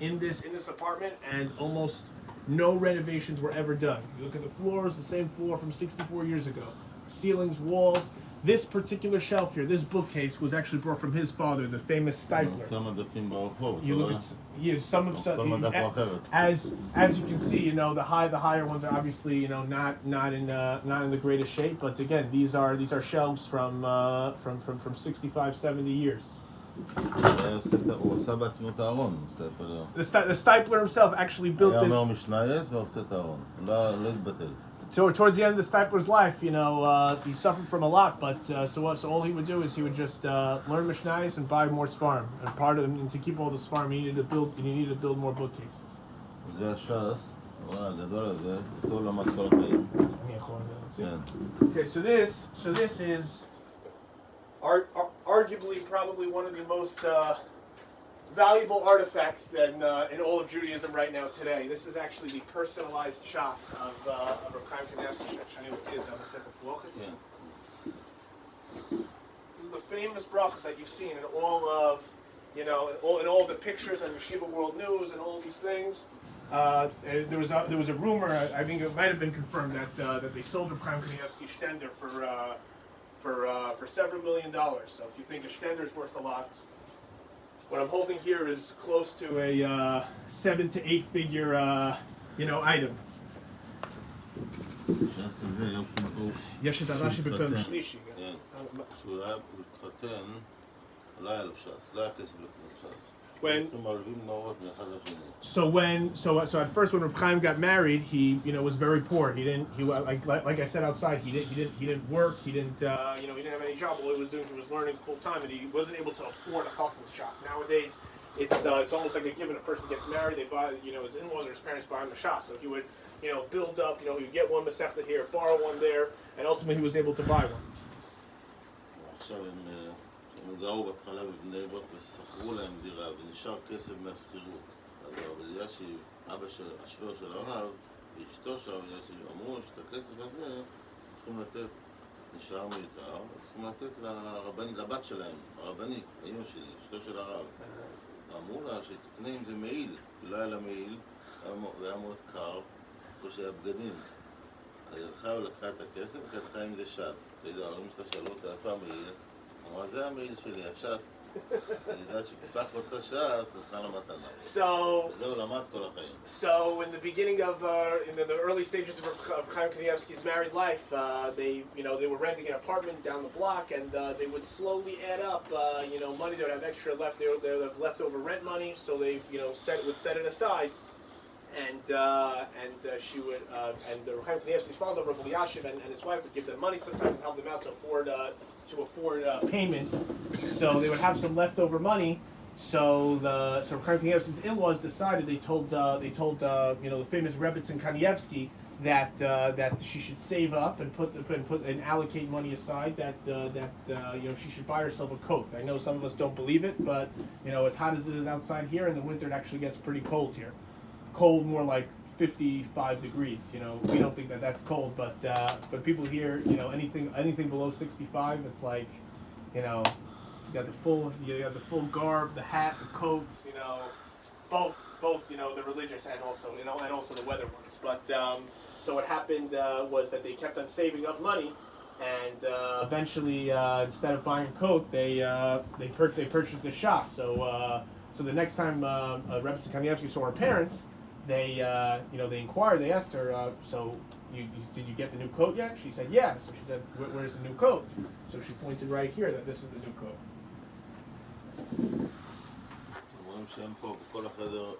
in this apartment, and almost no renovations were ever done. You look at the floors, the same floor from 64 years ago. Ceilings, walls. This particular shelf here, this bookcase, was actually brought from his father, the famous Stipler. You look at some of as you can see, you know, the higher ones are obviously, you know, not in the greatest shape. But again, these are shelves from 65, 70 years. The Stipler himself actually built this. So towards the end of the Stipler's life, you know, he suffered from a lot, but so all he would do is he would just learn Mishnayos and buy more Sfarim. And part of them, and to keep all the Sfarim, he needed to build more bookcases. Okay, so this is arguably probably one of the most valuable artifacts that in all of Judaism right now today. This is actually the personalized shas of Chaim Kanievsky. This is the famous brachas that you've seen in all of, you know, in all the pictures on Yeshiva World News and all these things. There was a rumor, I think it might have been confirmed, that they sold Chaim Kanievsky Stender for several $1 million. So if you think a Stender is worth a lot, what I'm holding here is close to a 7 to 8 figure, item. יש את הרש"י בפרק שלישי. כשהוא היה מתחתן, לא היה לו ש"ס, לא היה כסף לקנות ש"ס. So at first when Reb Chaim got married, he was very poor. Like I said outside, he didn't work. He didn't have any job. All he was doing, he was learning full time, and he wasn't able to afford a chassan's shas. Nowadays, it's almost like a given. A person gets married, they buy, his in-laws or his parents buy him a shas. So he would build up. He would get one masechta here, borrow one there, and ultimately he was able to buy one. הם גרו בהתחלה בבני ברק ושכרו להם דירה ונשאר כסף מהשכירות. אבל בגלל שאבא של השווה של הרב ואשתו שם, אמרו שאת הכסף הזה צריכים לתת, נשאר מיותר, צריכים לתת לבת שלהם, הרבנית, האמא שלי, אשתו של הרב. אמרו לה שתקנה עם זה מעיל, כי לא היה לה מעיל, והיה מאוד קר, כמו שהיה בגדים. אז הלכה ולקחה את הכסף וכתחה עם זה ש"ס. ההורים שלה שאלו אותה איפה המעיל? אמרה, זה המעיל שלי, הש"ס. אני יודעת שכל כך רוצה ש"ס, נתנה לה מתנה. וזהו למד כל החיים. So in the beginning of, in the early stages of Chaim Kanievsky's married life, they were renting an apartment down the block, and they would slowly add up, money. They would have extra left. They would have leftover rent money, so they, would set it aside. And she would, and the Chaim Kanievsky's father, Rabbi Yashiv, and his wife would give them money sometimes and help them out to afford payment. So they would have some leftover money. So Chaim Kanievsky's in-laws decided, they told the famous Rebbetzin Kanievsky that she should save up and put and allocate money aside, that she should buy herself a coat. I know some of us don't believe it, but as hot as it is outside here, in the winter it actually gets pretty cold here. Cold, more like 55 degrees. We don't think that that's cold, but people here, anything below 65, it's like, you got the full garb, the hat, the coats, both the religious and also the weather ones. But so what happened was that they kept on saving up money, and eventually instead of buying a coat, they purchased the shas. So the next time Rebbetzin Kanievsky saw her parents, they inquired. They asked her, did you get the new coat yet? She said, yeah. So she said, where's the new coat? So she pointed right here that this is the new coat. אומרים שהם פה בכל החדר